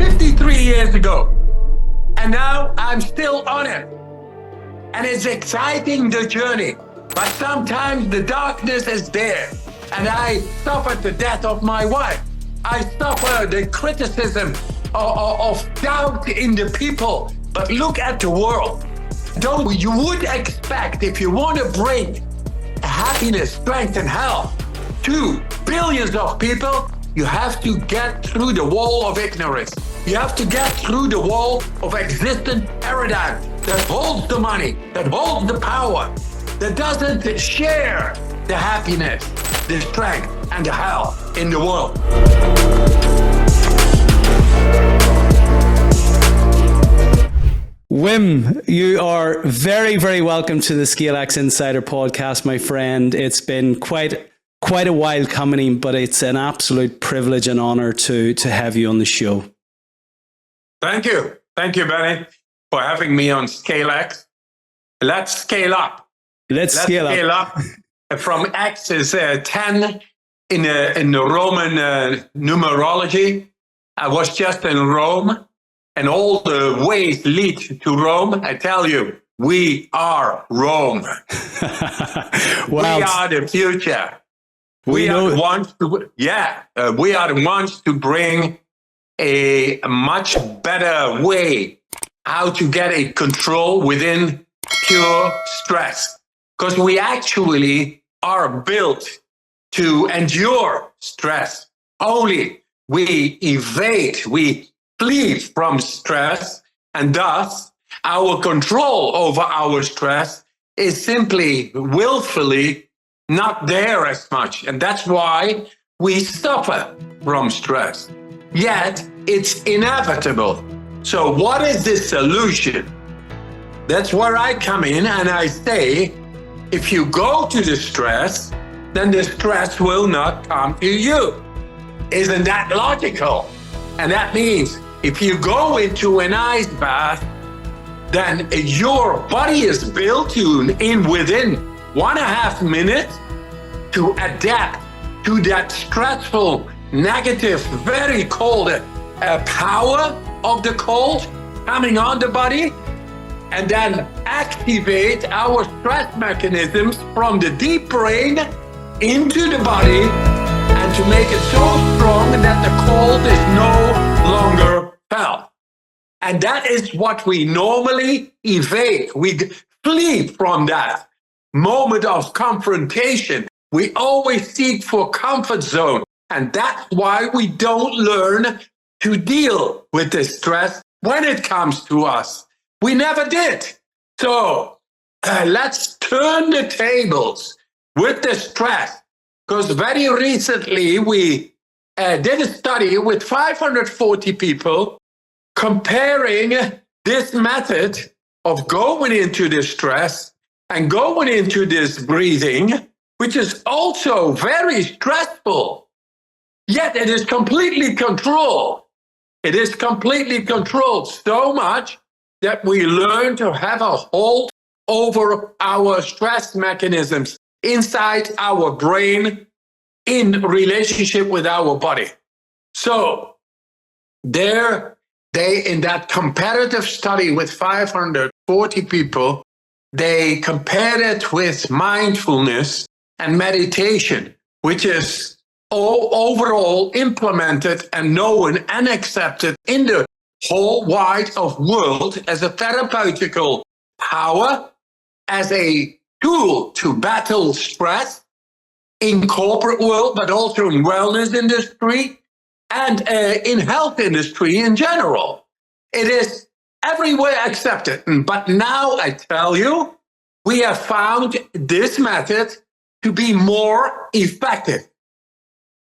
53 years ago. And now I'm still on it. And it's exciting, the journey. But sometimes the darkness is there. And I suffer the death of my wife. I suffer the criticism of doubt in the people. But look at the world. You would expect, if you want to bring happiness, strength, and health to billions of people, you have to get through the wall of ignorance. You have to get through the wall of existent paradigm that holds the money, that holds the power, that doesn't share the happiness, the strength, and the health in the world. Wim, you are very, very welcome to the ScaleX Insider podcast, my friend. It's been quite a while coming, but it's an absolute privilege and honor to have you on the show. Thank you. Thank you, Benny, for having me on ScaleX. Let's scale up. Let's scale up. From X is 10 in the Roman numerology. I was just in Rome, and all the ways lead to Rome. I tell you, we are Rome. Wow. We are the future. We are the ones to bring a much better way how to get a control within pure stress. Because we actually are built to endure stress. Only we evade, we flee from stress, and thus our control over our stress is simply willfully not there as much. And that's why we suffer from stress. Yet it's inevitable. So what is the solution? That's where I come in and I say, if you go to the stress, then the stress will not come to you. Isn't that logical? And that means if you go into an ice bath, then your body is built to, within 1.5 minutes, to adapt to that stressful, negative, very cold power of the cold coming on the body, and then activate our stress mechanisms from the deep brain into the body, and to make it so strong that the cold is no longer felt. And that is what we normally evade. We flee from that moment of confrontation. We always seek for comfort zone. And that's why we don't learn to deal with the stress when it comes to us. We never did. So let's turn the tables with the stress. Because very recently we did a study with 540 people comparing this method of going into the stress and going into this breathing, which is also very stressful, yet it is completely controlled. It is completely controlled so much that we learn to have a hold over our stress mechanisms inside our brain in relationship with our body. So in that comparative study with 540 people, they compared it with mindfulness and meditation, which is overall implemented and known and accepted in the whole wide of world as a therapeutical power, as a tool to battle stress in corporate world, but also in wellness industry and in health industry in general. It is everywhere accepted. But now I tell you, we have found this method to be more effective,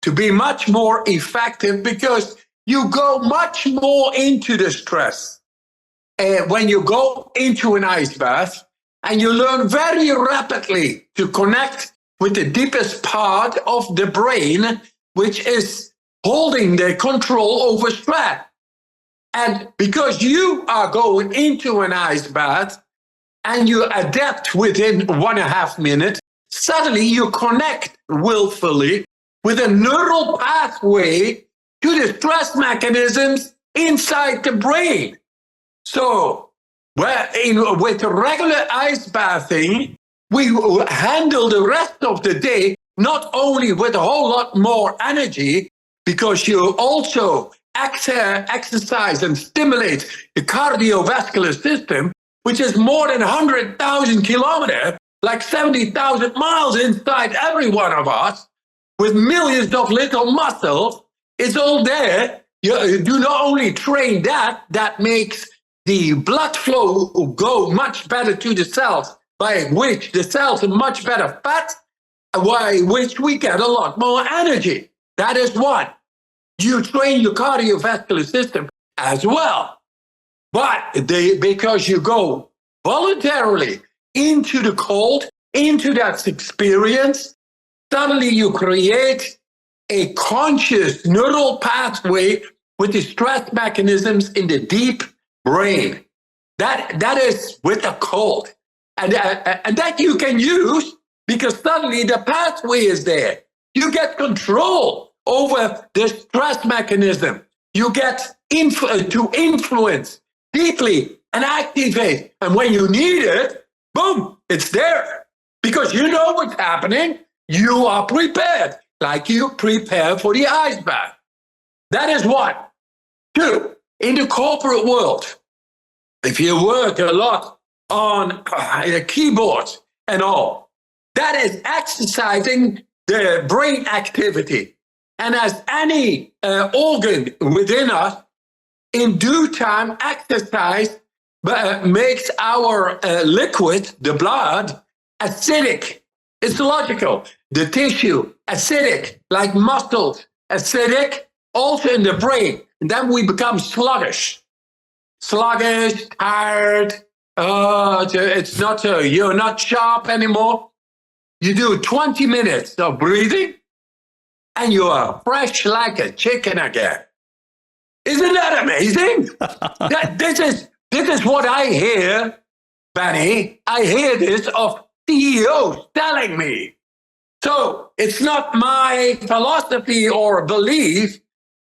to be much more effective, because you go much more into the stress when you go into an ice bath, and you learn very rapidly to connect with the deepest part of the brain, which is holding the control over stress. And because you are going into an ice bath and you adapt within 1.5 minutes, suddenly you connect willfully with a neural pathway to the stress mechanisms inside the brain. So, with regular ice bathing, we handle the rest of the day not only with a whole lot more energy, because you also exercise and stimulate the cardiovascular system, which is more than 100,000 kilometers, like 70,000 miles inside every one of us, with millions of little muscles. It's all there. You do not only train that makes the blood flow go much better to the cells, by which the cells are much better fat, by which we get a lot more energy. That is one. You train your cardiovascular system as well. But because you go voluntarily into the cold, into that experience, suddenly you create a conscious neural pathway with the stress mechanisms in the deep brain. That is with the cold. And that you can use because suddenly the pathway is there. You get control over the stress mechanism. You get to influence deeply and activate. And when you need it, boom, it's there. Because you know what's happening. You are prepared, like you prepare for the ice bath. That is one. Two, in the corporate world, if you work a lot on keyboards and all, that is exercising the brain activity. And as any organ within us, in due time, exercise makes our liquid, the blood, acidic. It's logical. The tissue, acidic, like muscles, acidic, also in the brain. And then we become sluggish, tired. It's not, you're not sharp anymore. You do 20 minutes of breathing and you are fresh like a chicken again. Isn't that amazing? This is what I hear, Benny. I hear this of CEOs telling me. So it's not my philosophy or belief.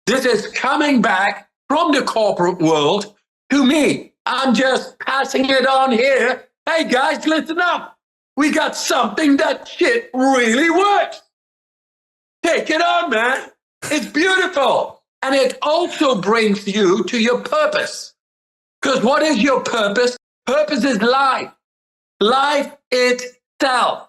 This is coming back from the corporate world to me. I'm just passing it on here. Hey guys, listen up. We got something that shit really works. Take it on, man. It's beautiful. And it also brings you to your purpose. Because what is your purpose? Purpose is life. Life itself.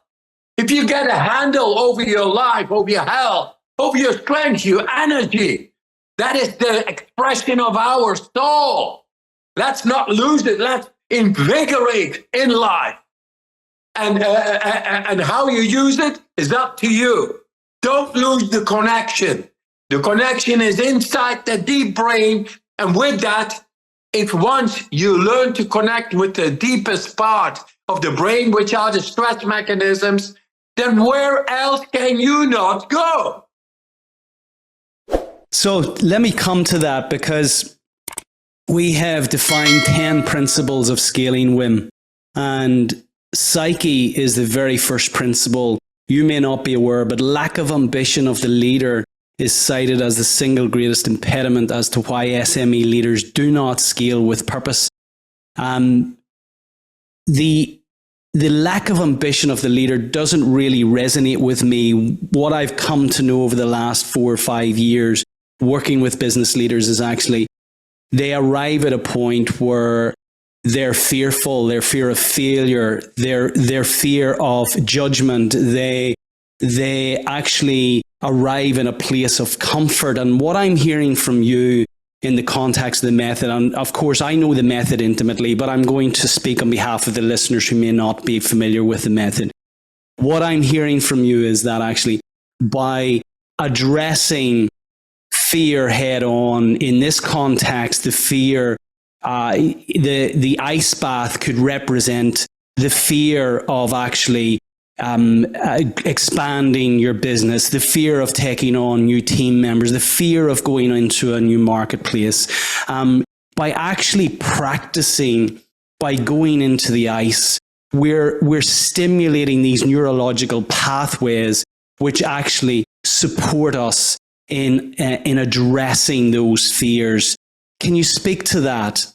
If you get a handle over your life, over your health, over your strength, your energy, that is the expression of our soul. Let's not lose it. Let's invigorate in life. And how you use it is up to you. Don't lose the connection. The connection is inside the deep brain. And with that, if once you learn to connect with the deepest part of the brain, which are the stress mechanisms, then where else can you not go? So let me come to that, because we have defined 10 principles of scaling, Wim, and psyche is the very first principle. You may not be aware, but lack of ambition of the leader is cited as the single greatest impediment as to why SME leaders do not scale with purpose. The lack of ambition of the leader doesn't really resonate with me. What I've come to know over the last 4 or 5 years working with business leaders is actually they arrive at a point where they're fearful, their fear of failure, their fear of judgment. They actually arrive in a place of comfort. And what I'm hearing from you in the context of the method, and of course I know the method intimately, but I'm going to speak on behalf of the listeners who may not be familiar with the method. What I'm hearing from you is that actually by addressing fear head on, in this context, the fear, the ice bath could represent the fear of actually expanding your business, the fear of taking on new team members, the fear of going into a new marketplace. By actually practicing, by going into the ice, we're stimulating these neurological pathways which actually support us in addressing those fears. Can you speak to that?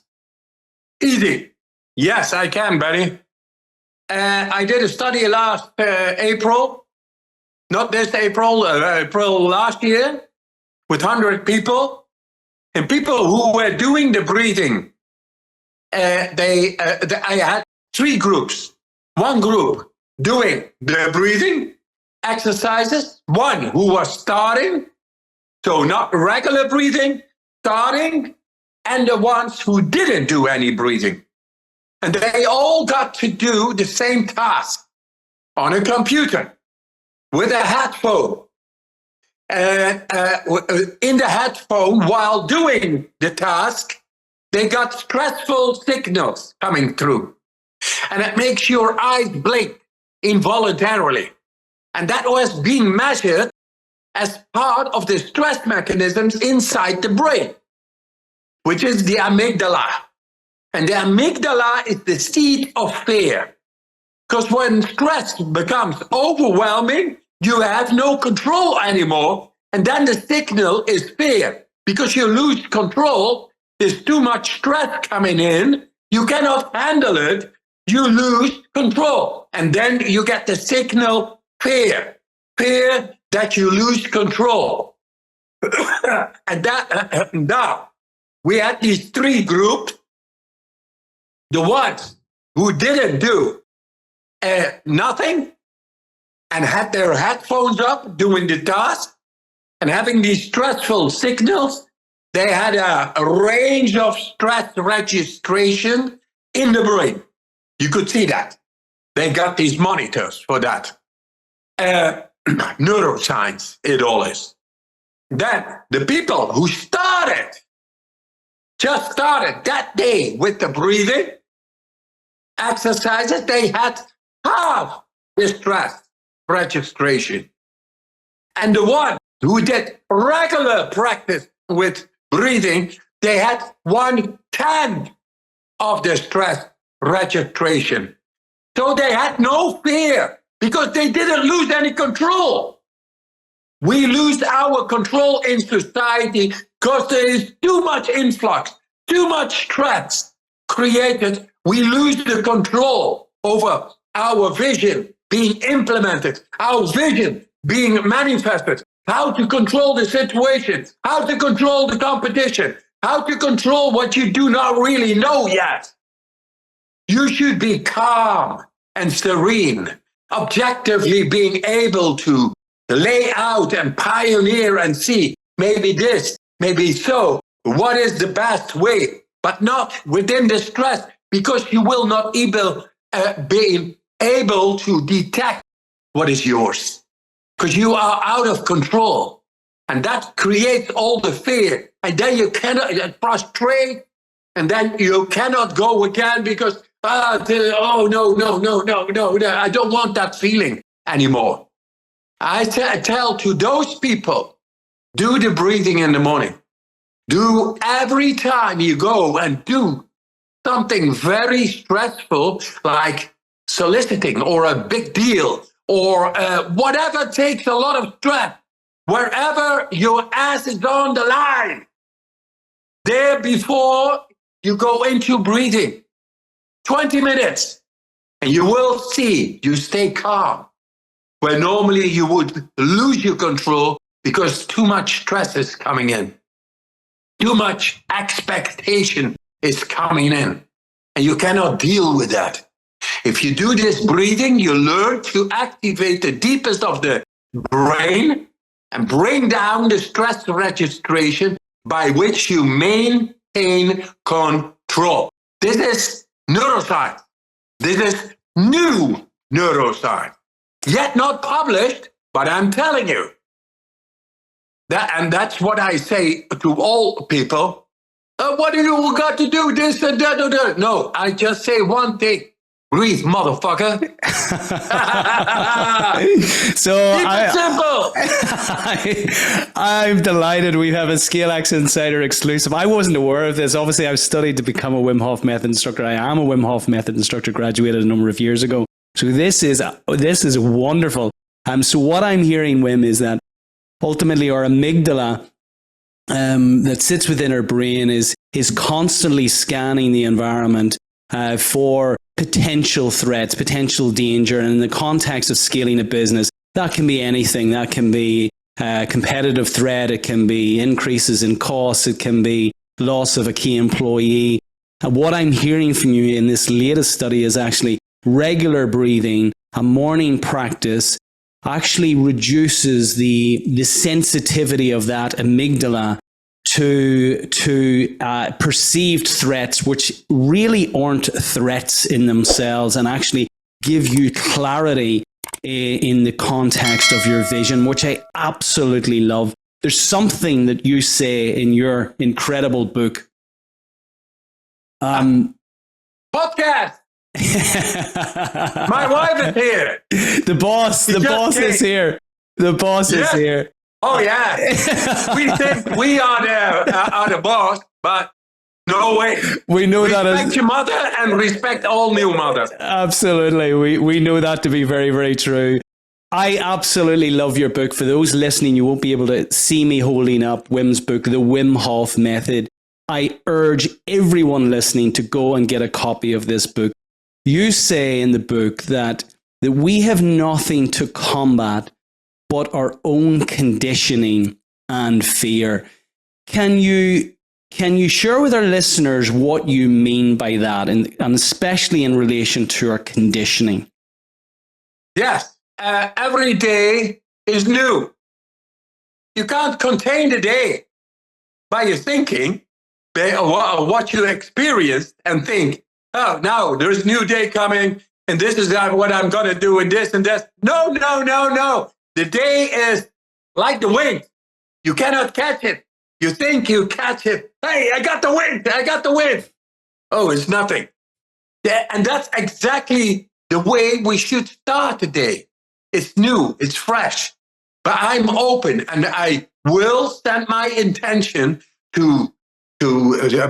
Easy. Yes, I can, Benny. I did a study last April, not this April, April last year, with 100 people. And people who were doing the breathing, I had three groups. One group doing the breathing exercises, one who was starting, so not regular breathing, starting, and the ones who didn't do any breathing. And they all got to do the same task on a computer with a headphone. In the headphone, while doing the task, they got stressful signals coming through. And it makes your eyes blink involuntarily. And that was being measured as part of the stress mechanisms inside the brain, which is the amygdala. And the amygdala is the seat of fear. Because when stress becomes overwhelming, you have no control anymore. And then the signal is fear. Because you lose control, there's too much stress coming in, you cannot handle it, you lose control. And then you get the signal fear. Fear that you lose control. And that now, we had these three groups. The ones who didn't do nothing and had their headphones up doing the task and having these stressful signals, they had a range of stress registration in the brain. You could see that. They got these monitors for that. Neuroscience, it all is. Then the people who just started that day with the breathing exercises, they had half the stress registration. And the ones who did regular practice with breathing, they had 1/10 of the stress registration. So they had no fear because they didn't lose any control. We lose our control in society because there is too much influx, too much stress created. We lose the control over our vision being implemented, our vision being manifested, how to control the situation, how to control the competition, how to control what you do not really know yet. You should be calm and serene, objectively being able to lay out and pioneer and see maybe this, maybe so, what is the best way, but not within the stress, because you will not be able to detect what is yours, because you are out of control. And that creates all the fear. And then you cannot frustrate, and then you cannot go again because, no, I don't want that feeling anymore. I tell to those people, do the breathing in the morning. Do every time you go and do something very stressful, like soliciting or a big deal or whatever takes a lot of stress, wherever your ass is on the line, there before you go into breathing, 20 minutes, and you will see you stay calm, where normally you would lose your control because too much stress is coming in. Too much expectation is coming in, and you cannot deal with that. If you do this breathing, you learn to activate the deepest of the brain and bring down the stress registration by which you maintain control. This is neuroscience. This is new neuroscience. Yet not published, but I'm telling you. And that's what I say to all people. What do you got to do this and that? No, I just say one thing. Breathe, motherfucker. So keep it simple. I'm delighted we have a ScaleX Insider exclusive. I wasn't aware of this. Obviously, I've studied to become a Wim Hof method instructor. I am a Wim Hof method instructor, graduated a number of years ago. So this is wonderful. So what I'm hearing, Wim, is that ultimately our amygdala that sits within our brain is constantly scanning the environment for potential threats, potential danger. And in the context of scaling a business, that can be anything. That can be competitive threat. It can be increases in costs. It can be loss of a key employee. And what I'm hearing from you in this latest study is actually regular breathing, a morning practice, actually reduces the sensitivity of that amygdala to perceived threats, which really aren't threats in themselves, and actually give you clarity in the context of your vision, which I absolutely love. There's something that you say in your incredible book. Podcast. My wife is here. The boss is here. The boss is here. Oh yeah. We think we are the boss, but no way. We know respect your mother and respect all new mothers. Absolutely. We know that to be very, very true. I absolutely love your book. For those listening, you won't be able to see me holding up Wim's book, The Wim Hof Method. I urge everyone listening to go and get a copy of this book. You say in the book that we have nothing to combat but our own conditioning and fear. Can you share with our listeners what you mean by that, and especially in relation to our conditioning? Yes. Every day is new. You can't contain the day by your thinking, what you experienced, and think, oh, now there's a new day coming, and this is what I'm going to do, and this and this. No. The day is like the wind. You cannot catch it. You think you catch it. Hey, I got the wind. Oh, it's nothing. And that's exactly the way we should start the day. It's new, it's fresh. But I'm open, and I will send my intention to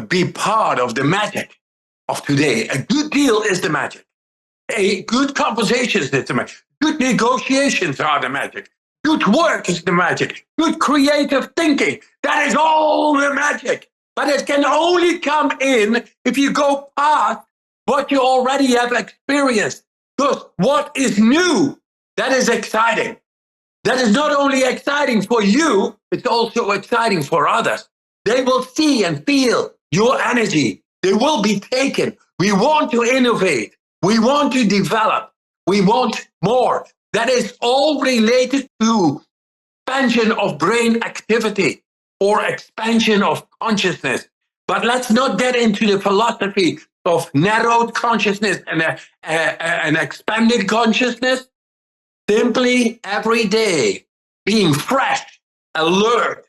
be part of the magic of today. A good deal is the magic. A good conversation is the magic. Good negotiations are the magic. Good work is the magic. Good creative thinking. That is all the magic. But it can only come in if you go past what you already have experienced. Because what is new, that is exciting. That is not only exciting for you, it's also exciting for others. They will see and feel your energy. They will be taken. We want to innovate. We want to develop. We want more. That is all related to expansion of brain activity or expansion of consciousness. But let's not get into the philosophy of narrowed consciousness and an expanded consciousness. Simply every day being fresh, alert,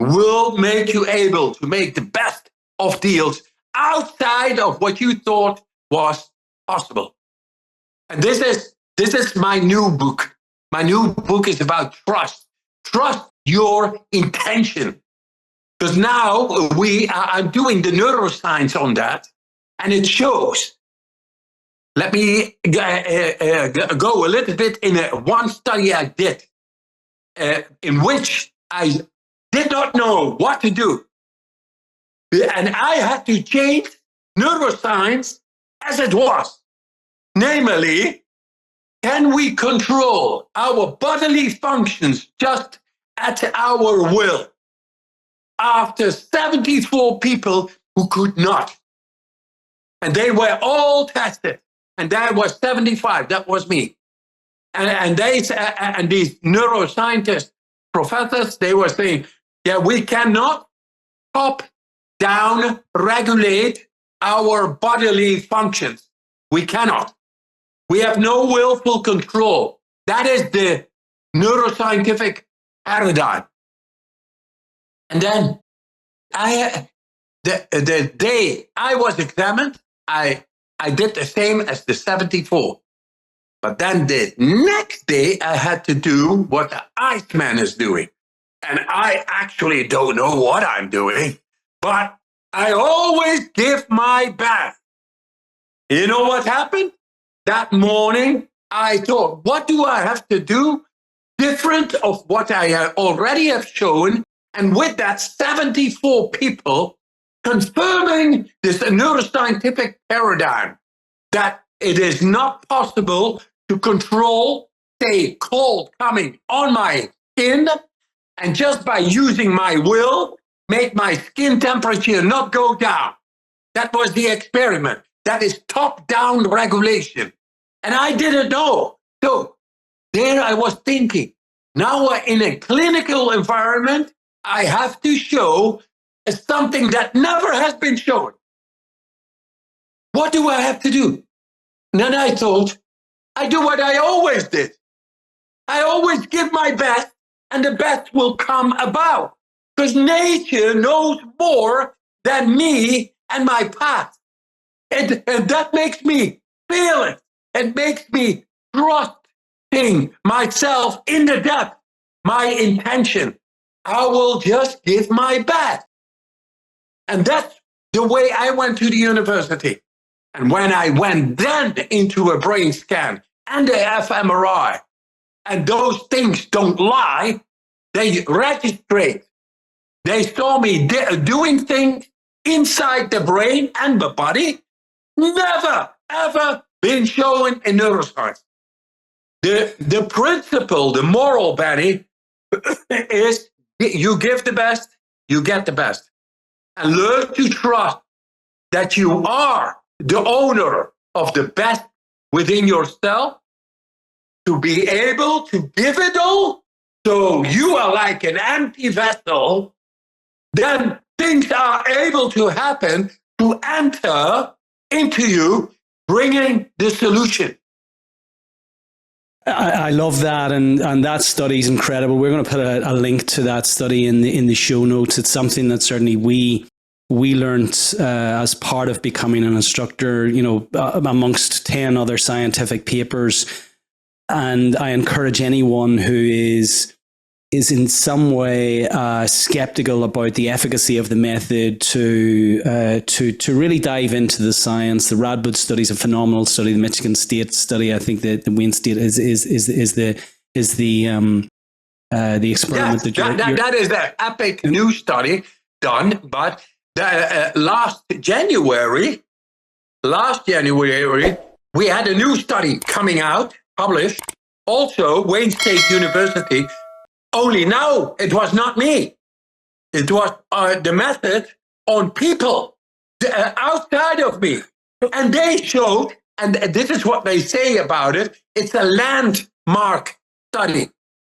will make you able to make the best of deals outside of what you thought was possible. And this is my new book. My new book is about trust. Trust your intention. Because now I'm doing the neuroscience on that, and it shows. Let me go a little bit in one study I did, in which I did not know what to do. And I had to change neuroscience as it was. Namely, can we control our bodily functions just at our will? After 74 people who could not. And they were all tested. And that was 75. That was me. And these neuroscientists, professors, they were saying, yeah, we cannot top down regulate our bodily functions. We cannot. We have no willful control. That is the neuroscientific paradigm. And then the day I was examined, I did the same as the 74. But then the next day I had to do what the Iceman is doing. And I actually don't know what I'm doing, but I always give my best. You know what happened? That morning, I thought, what do I have to do different of what I already have shown And with that, 74 people confirming this neuroscientific paradigm that it is not possible to control, say, cold coming on my skin, and just by using my will, make my skin temperature not go down. That was the experiment. That is top-down regulation. And I didn't know. So there I was thinking, now we're in a clinical environment, I have to show something that never has been shown. What do I have to do? And then I thought, I do what I always did. I always give my best, and the best will come about. Because nature knows more than me and my past. And that makes me feel it. It makes me trusting myself in the depth, my intention. I will just give my best. And that's the way I went to the university. And when I went then into a brain scan and the fMRI, and those things don't lie, they registrate. They saw me doing things inside the brain and the body, never, ever been shown in neuroscience. The principle, the moral, Benny, is you give the best, you get the best. And learn to trust that you are the owner of the best within yourself, to be able to give it all. So you are like an empty vessel, then things are able to happen to enter into you, bringing the solution. I love that, and that study is incredible. We're going to put a link to that study in the show notes. It's something that certainly we learned as part of becoming an instructor, amongst 10 other scientific papers. And I encourage anyone who is in some way skeptical about the efficacy of the method to really dive into the science. The Radboud study is a phenomenal study. The Michigan State study, I think the Wayne State is the experiment. Yes, that is the epic new study done. But last January, we had a new study coming out, published, also Wayne State University. Only now it was not me. It was the method on people outside of me. And they showed, and this is what they say about it, it's a landmark study.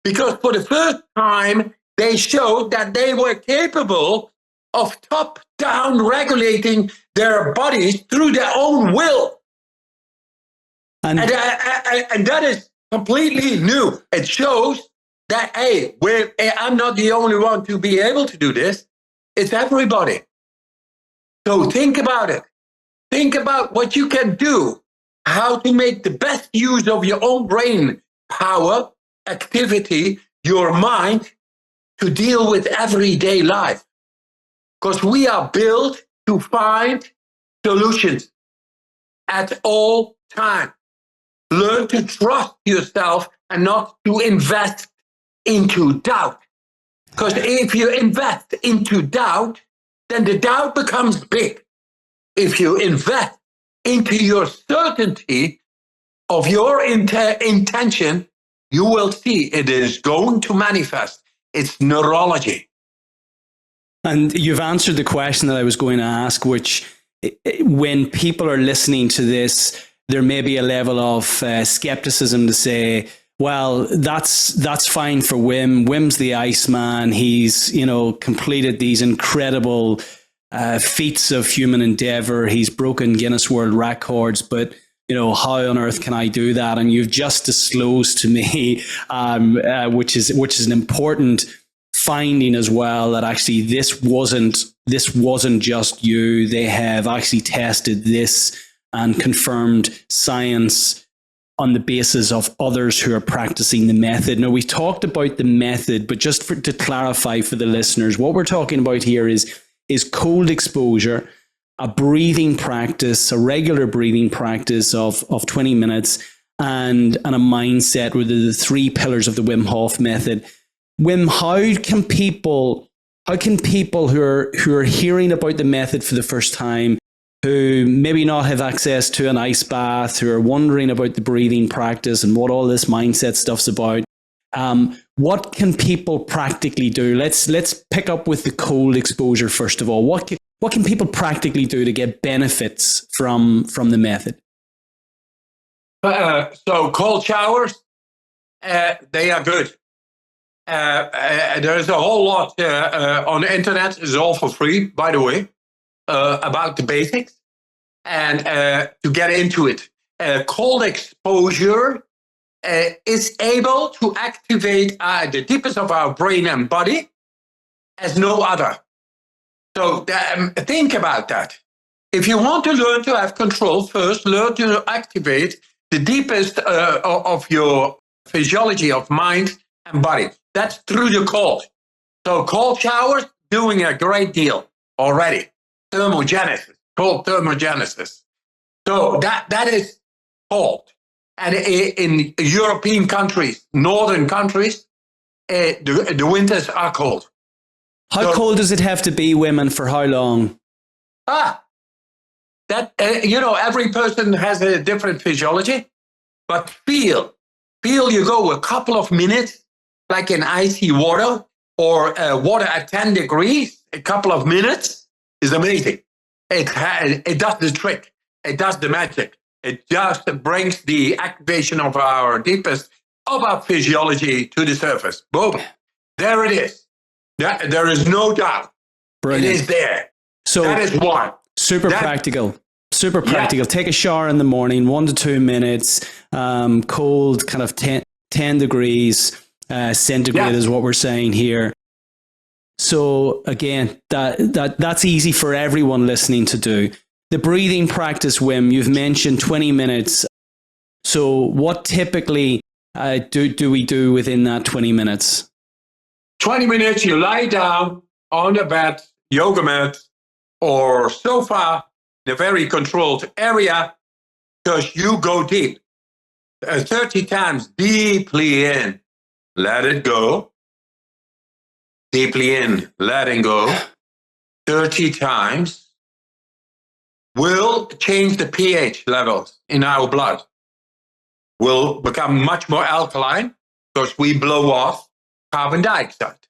Because for the first time, they showed that they were capable of top-down regulating their bodies through their own will. And that is completely new. It shows that, hey, I'm not the only one to be able to do this. It's everybody. So think about it. Think about what you can do, how to make the best use of your own brain power, activity, your mind, to deal with everyday life. Because we are built to find solutions at all times. Learn to trust yourself and not to invest into doubt. Because if you invest into doubt, then the doubt becomes big. If you invest into your certainty of your intention, you will see it is going to manifest. It's neurology. And you've answered the question that I was going to ask, which when people are listening to this, there may be a level of skepticism to say, well, that's fine for Wim. Wim's the Iceman. He's, completed these incredible feats of human endeavor. He's broken Guinness World Records, but how on earth can I do that? And you've just disclosed to me, which is an important finding as well, that actually this wasn't just you. They have actually tested this and confirmed science on the basis of others who are practicing the method. Now, we talked about the method, but just to clarify for the listeners, what we're talking about here is cold exposure, a breathing practice, a regular breathing practice of 20 minutes, and a mindset, with the three pillars of the Wim Hof method. Wim, how can people how can people who are hearing about the method for the first time, who maybe not have access to an ice bath, who are wondering about the breathing practice and what all this mindset stuff's about, what can people practically do? Let's pick up with the cold exposure first of all. What can people practically do to get benefits from the method? So cold showers, they are good. There's a whole lot on the internet. It's all for free, by the way, about the basics and to get into it. Cold exposure is able to activate the deepest of our brain and body as no other. So think about that. If you want to learn to have control, first learn to activate the deepest of your physiology of mind and body. That's through the cold. So cold showers, doing a great deal already. Thermogenesis, cold thermogenesis. So that is cold. And in European countries, northern countries, the winters are cold. How cold does it have to be, women, for how long? Every person has a different physiology, but feel you go a couple of minutes, like in icy water or water at 10 degrees, a couple of minutes is amazing. It does the trick. It does the magic. It just brings the activation of our deepest of our physiology to the surface. Boom. There it is. There is no doubt. Brilliant. It is there. So that is one. Super practical. Yeah. Take a shower in the morning, 1 to 2 minutes, cold, kind of 10 degrees centigrade is what we're saying here. So again, that's easy for everyone listening to do. The breathing practice, Wim, you've mentioned 20 minutes. So what typically do we do within that 20 minutes? 20 minutes, you lie down on the bed, yoga mat, or sofa, in a very controlled area, because you go deep. 30 times deeply in, let it go. Deeply in, letting go. 30 times will change the pH levels in our blood. Will become much more alkaline because we blow off carbon dioxide.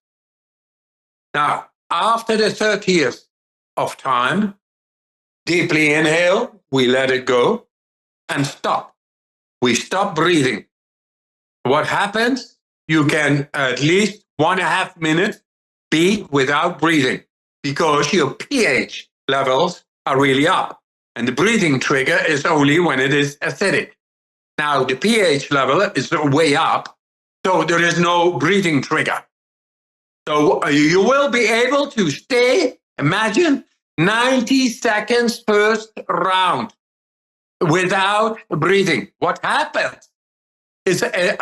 Now, after the 30th of time, deeply inhale, we let it go and stop. We stop breathing. What happens? You can at least 1.5 minutes be without breathing because your pH levels are really up. And the breathing trigger is only when it is acidic. Now, the pH level is way up, so there is no breathing trigger. So you will be able to stay, imagine, 90 seconds first round without breathing. What happens is a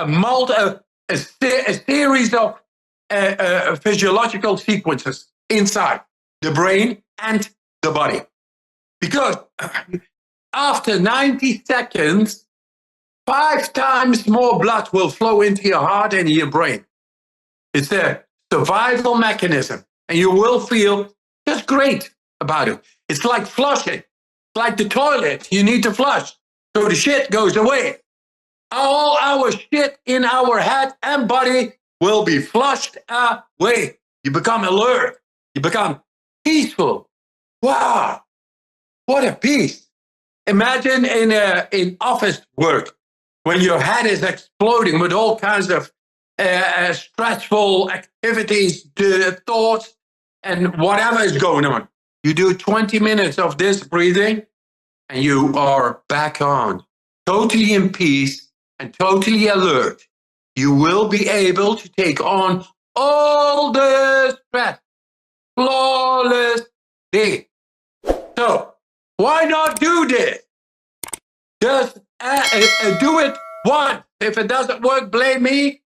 series of physiological sequences inside the brain and the body. Because after 90 seconds, 5 times more blood will flow into your heart and your brain. It's a survival mechanism, and you will feel just great about it. It's like flushing. It's like the toilet. You need to flush, so the shit goes away. All our shit in our head and body will be flushed away. You become alert. You become peaceful. Wow, what a peace. Imagine in office work, when your head is exploding with all kinds of stressful activities, thoughts, and whatever is going on. You do 20 minutes of this breathing, and you are back on, totally in peace and totally alert. You will be able to take on all the stress flawlessly. So, why not do this? Just do it once. If it doesn't work, blame me.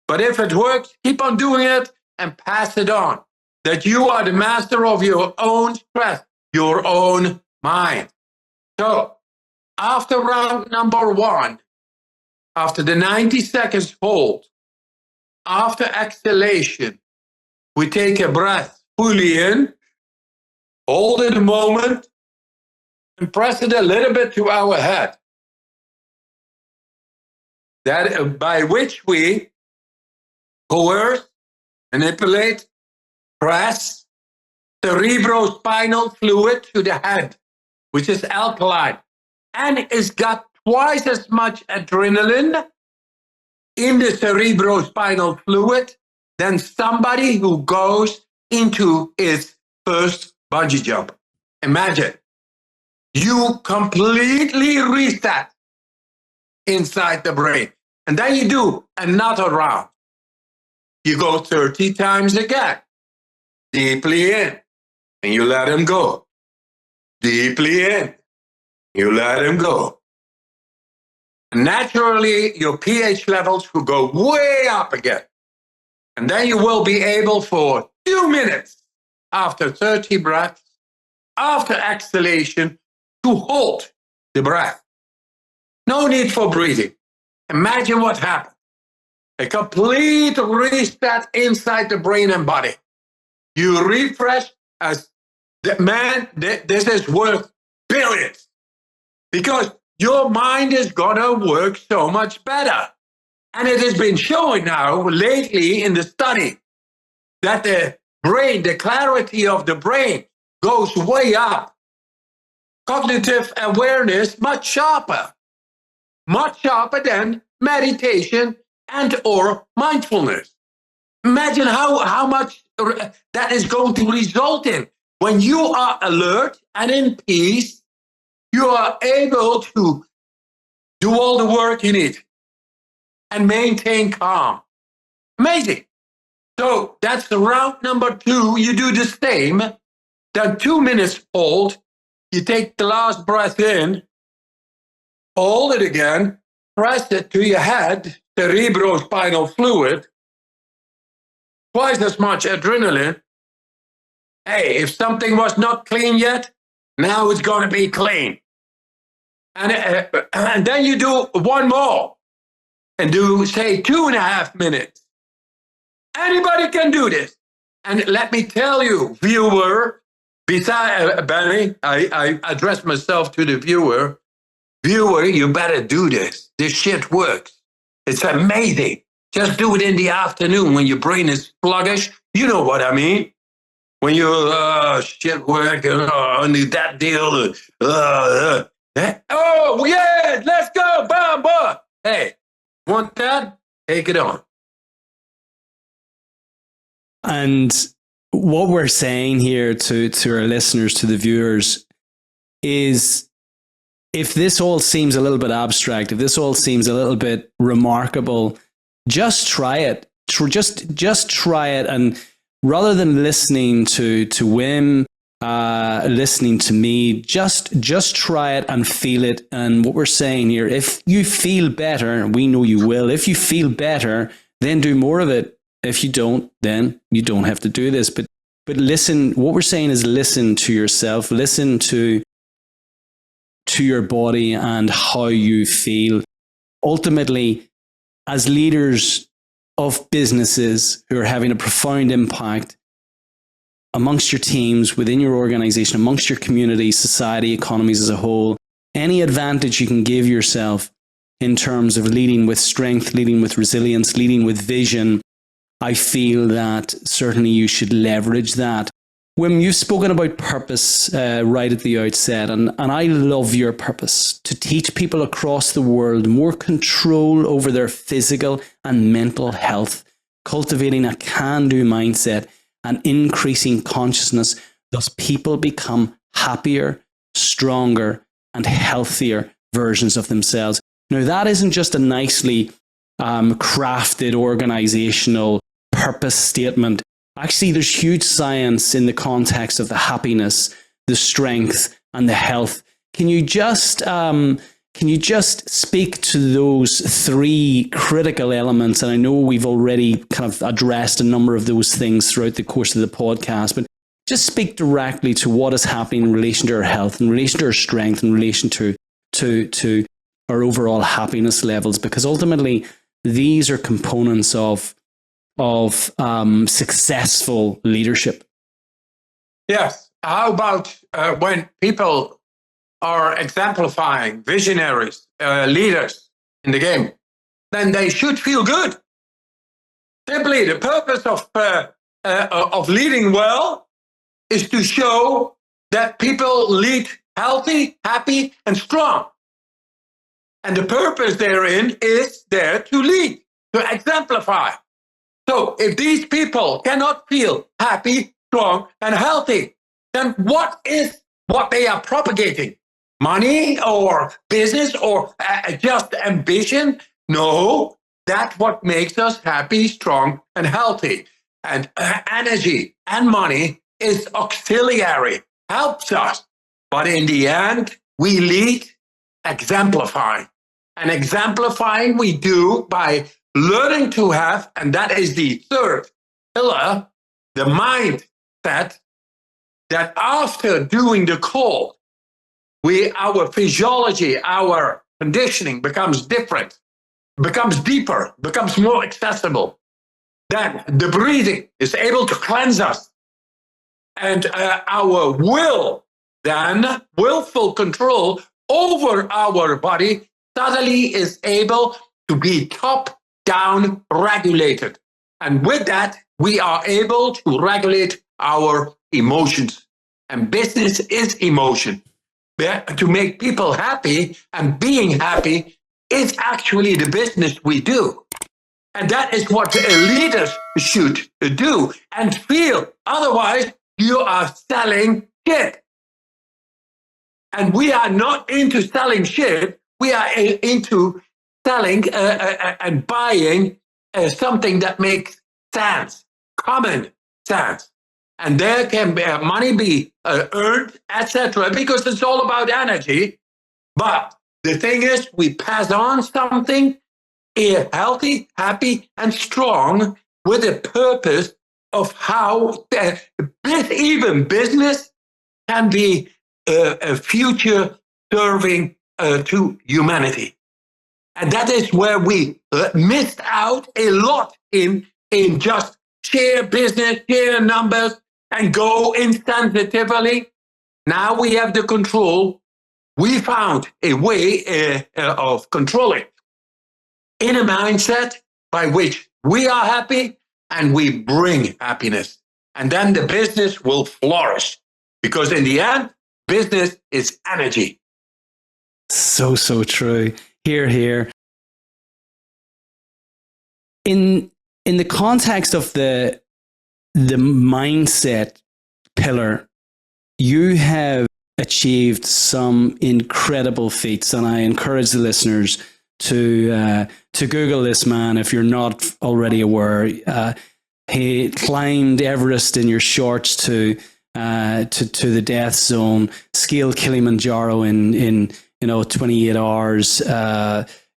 But if it works, keep on doing it and pass it on. That you are the master of your own stress, your own mind. So, after round number 1, after the 90 seconds hold, after exhalation, we take a breath fully in, hold it a moment, and press it a little bit to our head. That by which we coerce, manipulate, press cerebrospinal fluid to the head, which is alkaline, and it's got twice as much adrenaline in the cerebrospinal fluid than somebody who goes into his first bungee jump. Imagine, you completely reset inside the brain. And then you do another round. You go 30 times again, deeply in, and you let him go. Deeply in, you let him go. Naturally, your pH levels will go way up again. And then you will be able for 2 minutes after 30 breaths, after exhalation, to hold the breath. No need for breathing. Imagine what happens. A complete reset inside the brain and body. You refresh as this is worth billions. Because your mind is gonna work so much better. And it has been shown now lately in the study that the brain, the clarity of the brain goes way up. Cognitive awareness much sharper than meditation and or mindfulness. Imagine how much that is going to result in. When you are alert and in peace, you are able to do all the work you need and maintain calm. Amazing. So that's the round number 2. You do the same. Then 2 minutes hold. You take the last breath in, hold it again, press it to your head, cerebrospinal fluid, twice as much adrenaline. Hey, if something was not clean yet, now it's going to be clean. And then you do one more and do, say, 2.5 minutes. Anybody can do this. And let me tell you, viewer, besides Benny, I address myself to the viewer. Viewer, you better do this. This shit works. It's amazing. Just do it in the afternoon when your brain is sluggish. You know what I mean. When you're shit work, need that deal. Oh, yeah, let's go, bam. Hey, want that? Take it on. And what we're saying here to our listeners, to the viewers, is if this all seems a little bit abstract, if this all seems a little bit remarkable, just try it. Just try it. And rather than listening to Wim, listening to me, just try it and feel it. And what we're saying here, if you feel better, we know you will. If you feel better, then do more of it. If you don't, then you don't have to do this. But listen, what we're saying is listen to yourself, listen to your body and how you feel. Ultimately, as leaders of businesses who are having a profound impact amongst your teams, within your organization, amongst your community, society, economies as a whole, any advantage you can give yourself in terms of leading with strength, leading with resilience, leading with vision, I feel that certainly you should leverage that. Wim, you've spoken about purpose right at the outset, and I love your purpose to teach people across the world more control over their physical and mental health, cultivating a can-do mindset and increasing consciousness. Thus, people become happier, stronger, and healthier versions of themselves. Now, that isn't just a nicely crafted organizational purpose statement. Actually, there's huge science in the context of the happiness, the strength, and the health. Can you just speak to those 3 critical elements? And I know we've already kind of addressed a number of those things throughout the course of the podcast, but just speak directly to what is happening in relation to our health, in relation to our strength, in relation to our overall happiness levels, because ultimately these are components of successful leadership. Yes. How about when people are exemplifying visionaries, leaders in the game? Then they should feel good. Simply, the purpose of leading well is to show that people lead healthy, happy, and strong. And the purpose therein is there to lead, to exemplify. So if these people cannot feel happy, strong, and healthy, then what is what they are propagating? Money or business or just ambition? No, that's what makes us happy, strong, and healthy. And energy and money is auxiliary, helps us. But in the end, we lead exemplifying. And exemplifying we do by learning to have, and that is the third pillar, the mindset that after doing the call, our physiology, our conditioning becomes different, becomes deeper, becomes more accessible. Then the breathing is able to cleanse us. And our will, then willful control over our body suddenly is able to be top down regulated. And with that, we are able to regulate our emotions. And business is emotion. To make people happy, and being happy is actually the business we do. And that is what leaders should do and feel. Otherwise, you are selling shit. And we are not into selling shit. We are into selling and buying something that makes sense, common sense. And there can be money be earned, etc., because it's all about energy. But the thing is, we pass on something healthy, happy, and strong with a purpose of how even business can be a future serving to humanity. And that is where we missed out a lot in just share business, share numbers, and go insensitively. Now we have the control. We found a way of controlling in a mindset by which we are happy and we bring happiness. And then the business will flourish because in the end, business is energy. So true. Here. In the context of the mindset pillar, you have achieved some incredible feats, and I encourage the listeners to Google this man if you're not already aware. He climbed Everest in your shorts to the death zone, scaled Kilimanjaro in 28 hours.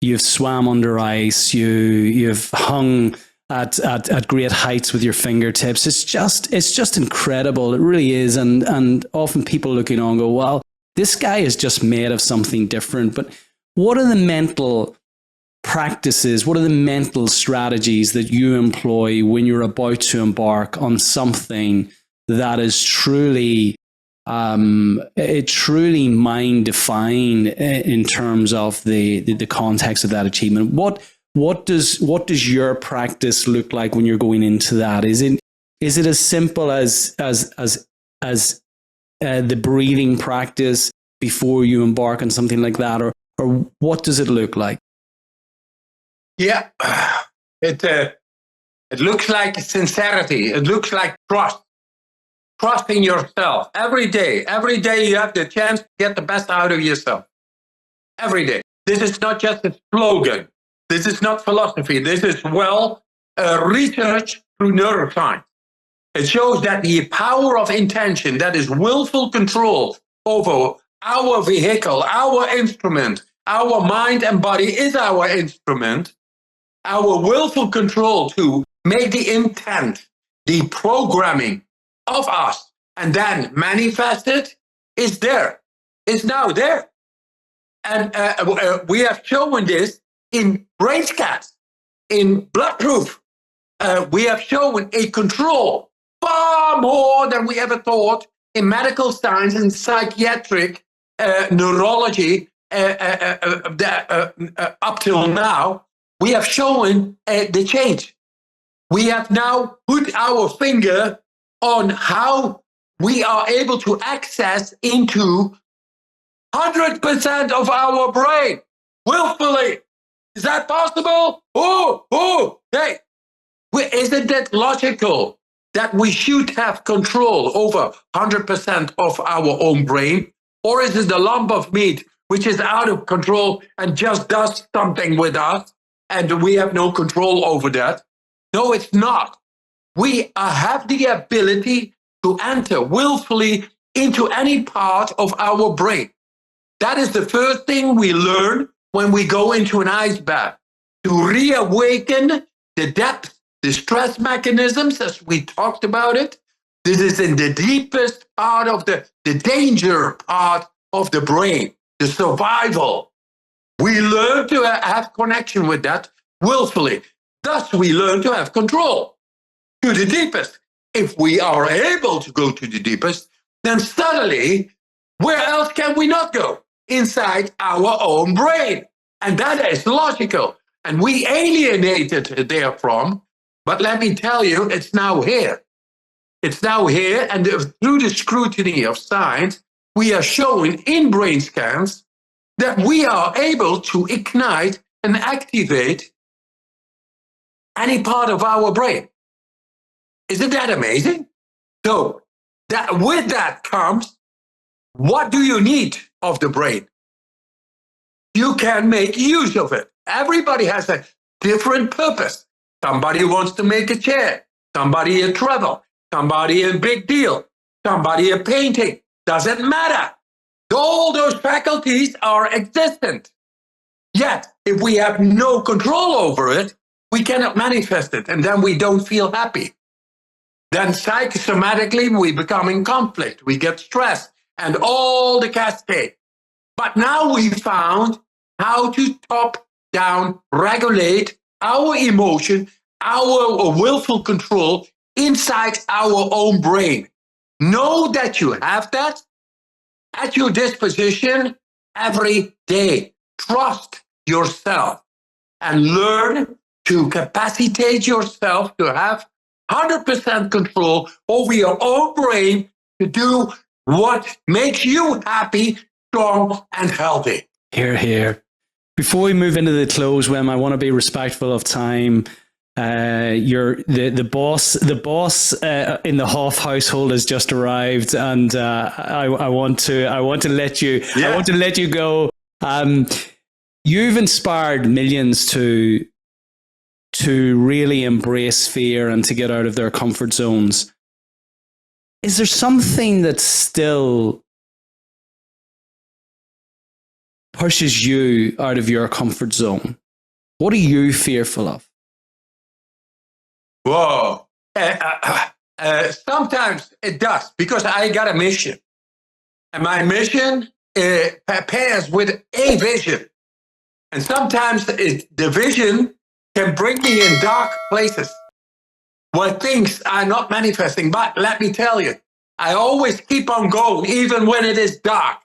You've swam under ice. You've hung at great heights with your fingertips. It's just incredible. It really is. And often people looking on go, well, this guy is just made of something different. But what are the mental practices? What are the mental strategies that you employ when you're about to embark on something that is truly mind defying in terms of the context of that achievement? What does your practice look like when you're going into that? Is it as simple as the breathing practice before you embark on something like that, or what does it look like? Yeah, it looks like sincerity. It looks like trust. Trusting yourself every day. Every day you have the chance to get the best out of yourself. Every day. This is not just a slogan. This is not philosophy. This is research through neuroscience. It shows that the power of intention, that is willful control over our vehicle, our instrument, our mind and body is our instrument. Our willful control to make the intent, the programming of us, and then manifest it is there. It's now there. And we have shown this in brain scans, in blood proof. We have shown a control far more than we ever thought in medical science and psychiatric neurology up till now, we have shown the change. We have now put our finger on how we are able to access into 100% of our brain willfully. Is that possible? Hey, isn't that logical that we should have control over 100% of our own brain? Or is it a lump of meat which is out of control and just does something with us and we have no control over that? No, it's not. We have the ability to enter willfully into any part of our brain. That is the first thing we learn when we go into an ice bath, to reawaken the depth, the stress mechanisms, as we talked about it. This is in the deepest part of the danger part of the brain, the survival. We learn to have connection with that willfully. Thus, we learn to have control to the deepest. If we are able to go to the deepest, then suddenly, where else can we not go? Inside our own brain. And that is logical. And we alienated therefrom. But let me tell you, it's now here. It's now here. And through the scrutiny of science, we are showing in brain scans that we are able to ignite and activate any part of our brain. Isn't that amazing? So with that comes, what do you need of the brain? You can make use of it. Everybody has a different purpose. Somebody wants to make a chair, somebody a travel, somebody a big deal, somebody a painting. Doesn't matter. All those faculties are existent. Yet, if we have no control over it, we cannot manifest it, and then we don't feel happy. Then psychosomatically, we become in conflict, we get stressed, and all the cascade. But now we found how to top down regulate our emotion, our willful control inside our own brain. Know that you have that at your disposition every day. Trust yourself and learn to capacitate yourself to have 100% control over your own brain to do what makes you happy, strong, and healthy. Hear, hear. Before we move into the close, Wim, I want to be respectful of time. You're the boss. The boss in the Hof household has just arrived, and I want to let you. Yeah. I want to let you go. You've inspired millions to really embrace fear and to get out of their comfort zones. Is there something that still pushes you out of your comfort zone? What are you fearful of? Whoa. Sometimes it does, because I got a mission. And my mission pairs with a vision. And sometimes the vision can bring me in dark places where things are not manifesting. But let me tell you, I always keep on going, even when it is dark.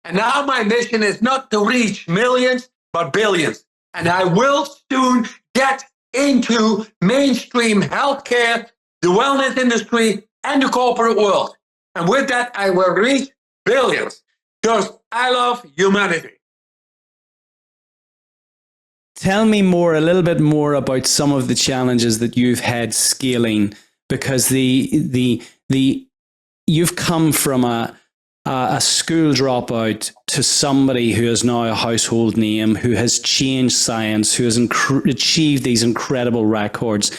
And now my mission is not to reach millions, but billions. And I will soon get into mainstream healthcare, the wellness industry, and the corporate world. And with that, I will reach billions, because I love humanity. Tell me a little bit more about some of the challenges that you've had scaling, because you've come from a school dropout to somebody who is now a household name, who has changed science, who has achieved these incredible records,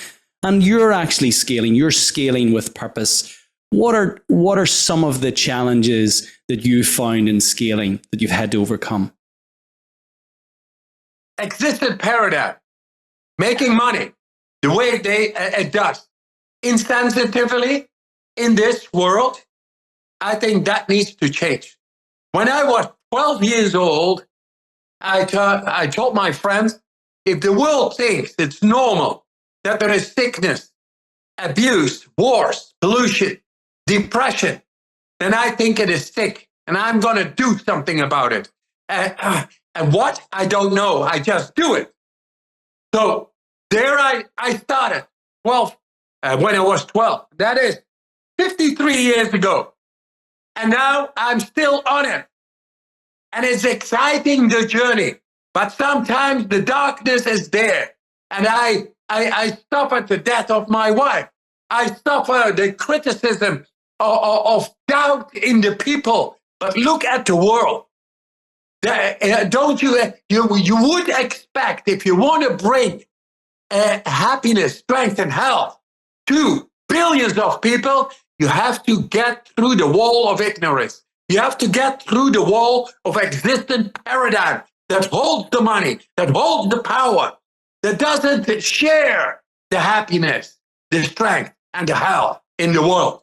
and you're actually scaling. You're scaling with purpose. What are some of the challenges that you found in scaling that you've had to overcome? Existent paradigm, making money the way it does, insensitively in this world. I think that needs to change. When I was 12 years old, I told my friends, if the world thinks it's normal that there is sickness, abuse, wars, pollution, depression, then I think it is sick and I'm going to do something about it. And what? I don't know. I just do it. So there I started 12, when I was 12. That is 53 years ago. And now I'm still on it. And it's exciting, the journey. But sometimes the darkness is there. And I suffer the death of my wife. I suffer the criticism of doubt in the people. But look at the world. Don't you would expect, if you want to bring happiness, strength, and health to billions of people, you have to get through the wall of ignorance. You have to get through the wall of existent paradigm that holds the money, that holds the power, that doesn't share the happiness, the strength, and the health in the world.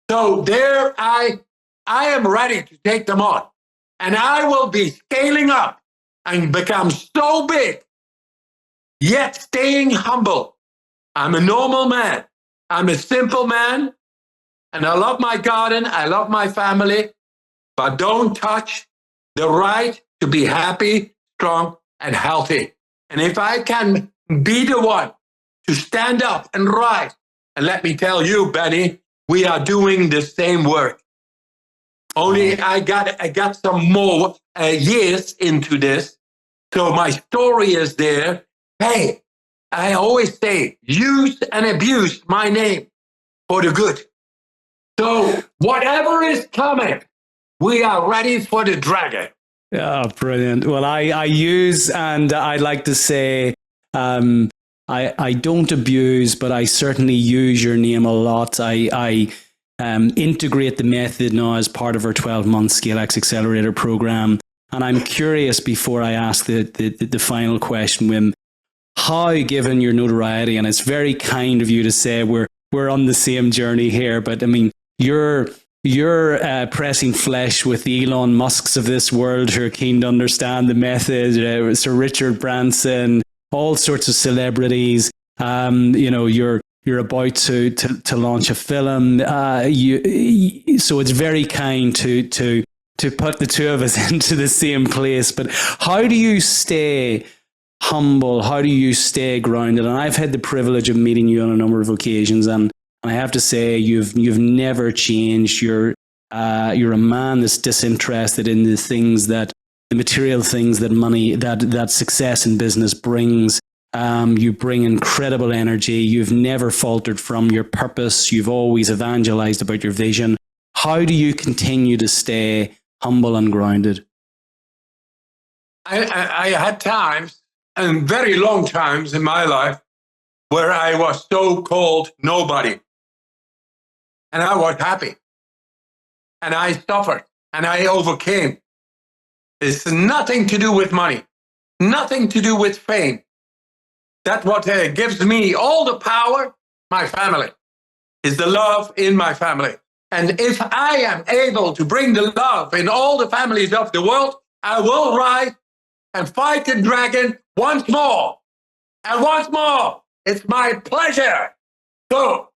So there I am ready to take them on. And I will be scaling up and become so big, yet staying humble. I'm a normal man. I'm a simple man. And I love my garden. I love my family. But don't touch the right to be happy, strong, and healthy. And if I can be the one to stand up and rise, and let me tell you, Benny, we are doing the same work. Only I got some more years into this. So my story is there. Hey, I always say, use and abuse my name for the good. So whatever is coming, we are ready for the dragon. Oh, brilliant. Well, I use, and I'd like to say, I don't abuse, but I certainly use your name a lot. I integrate the method now as part of our 12-month ScaleX Accelerator program. And I'm curious, before I ask the final question, Wim, how, given your notoriety, and it's very kind of you to say we're on the same journey here, but I mean, you're pressing flesh with the Elon Musks of this world who are keen to understand the method, Sir Richard Branson, all sorts of celebrities. You're about to launch a film. So it's very kind to put the two of us into the same place. But how do you stay humble? How do you stay grounded? And I've had the privilege of meeting you on a number of occasions, and I have to say you've never changed. You're a man that's disinterested in the material things that money, that success in business brings. You bring incredible energy. You've never faltered from your purpose. You've always evangelized about your vision. How do you continue to stay humble and grounded? I had times, and very long times in my life, where I was so-called nobody. And I was happy. And I suffered. And I overcame. It's nothing to do with money. Nothing to do with fame. That's what gives me all the power. My family is the love in my family. And if I am able to bring the love in all the families of the world, I will rise and fight the dragon once more. And once more, it's my pleasure. So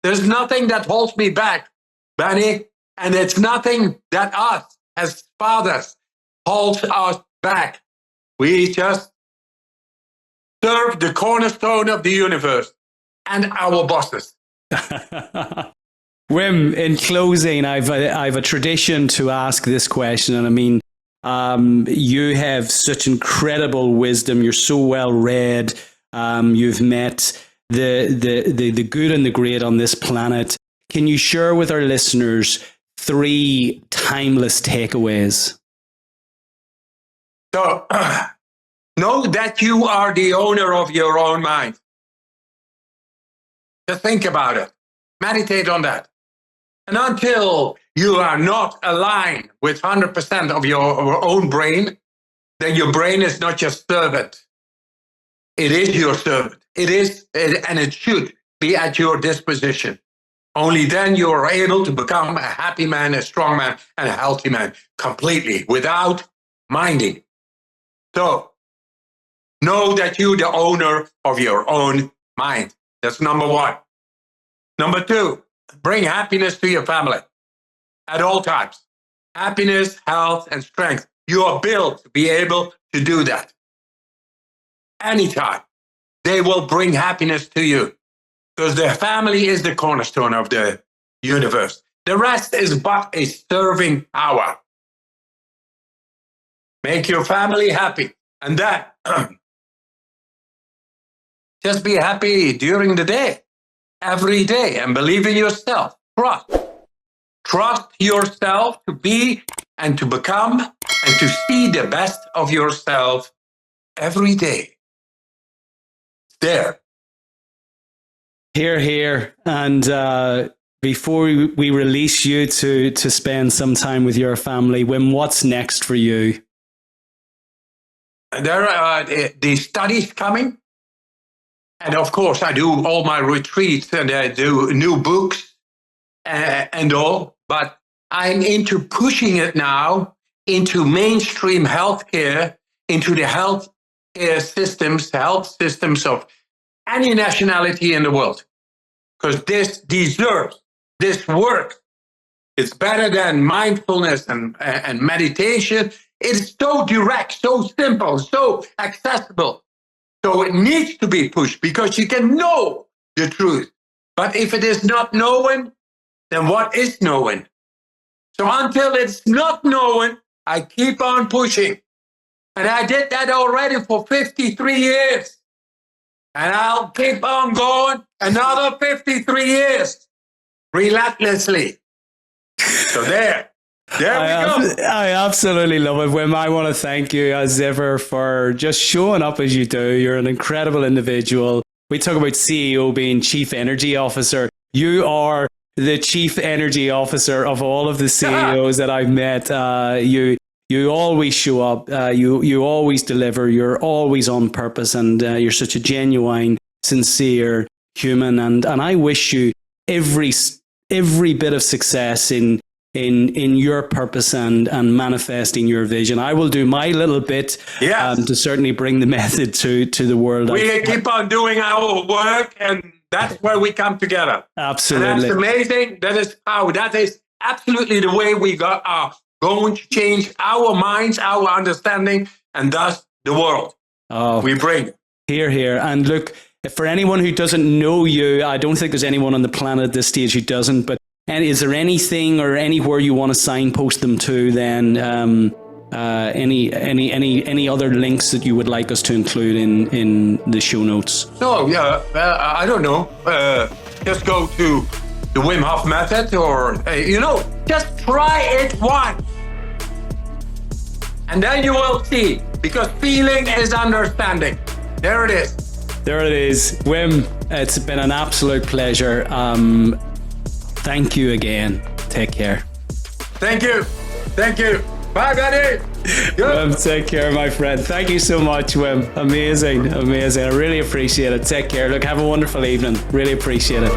there's nothing that holds me back, Benny. And it's nothing that us as fathers holds us back. We just serve the cornerstone of the universe and our bosses. Wim, in closing, I've a tradition to ask this question, and I mean, you have such incredible wisdom. You're so well read. You've met the good and the great on this planet. Can you share with our listeners 3 timeless takeaways? So, know that you are the owner of your own mind. Just think about it. Meditate on that. And until you are not aligned with 100% of your own brain, then your brain is not your servant. It is your servant. And it should be at your disposition. Only then you are able to become a happy man, a strong man, and a healthy man completely without minding. So, know that you're the owner of your own mind. That's number 1. Number 2, bring happiness to your family. at all times. Happiness, health, and strength. You are built to be able to do that. Anytime. They will bring happiness to you because the family is the cornerstone of the universe. The rest is but a serving power. Make your family happy. And then just be happy during the day, every day, and believe in yourself. Trust. Trust yourself to be and to become and to see the best of yourself every day. There. Here. And before we release you to spend some time with your family, Wim, what's next for you? There are the studies coming. And of course, I do all my retreats and I do new books and all. But I'm into pushing it now into mainstream healthcare, into the health systems of any nationality in the world. Because this deserves, this works. It's better than mindfulness and meditation. It's so direct, so simple, so accessible. So it needs to be pushed because you can know the truth. But if it is not known, then what is known? So until it's not known, I keep on pushing. And I did that already for 53 years. And I'll keep on going another 53 years, relentlessly. So there we go. I absolutely love it, Wim. I want to thank you as ever for just showing up as you do. You're an incredible individual. We talk about CEO being Chief Energy Officer. You are the Chief Energy Officer of all of the CEOs that I've met. You always show up. You always deliver. You're always on purpose, and you're such a genuine, sincere human. And I wish you every bit of success in your purpose and manifesting your vision. I will do my little bit to certainly bring the method to the world. We keep on doing our work, and that's where we come together. Absolutely. And that's amazing. That is absolutely the way we are going to change our minds, our understanding, and thus the world. We bring. Here. And look, for anyone who doesn't know you, I don't think there's anyone on the planet at this stage who doesn't, but is there anything or anywhere you want to signpost them to then? Any other links that you would like us to include in the show notes? So, I don't know. Just go to the Wim Hof method or, just try it once. And then you will see, because feeling is understanding. There it is. There it is. Wim, it's been an absolute pleasure. Thank you again. Take care. Thank you. Bye, buddy. Wim, take care, my friend. Thank you so much, Wim. Amazing. I really appreciate it. Take care. Look, have a wonderful evening. Really appreciate it.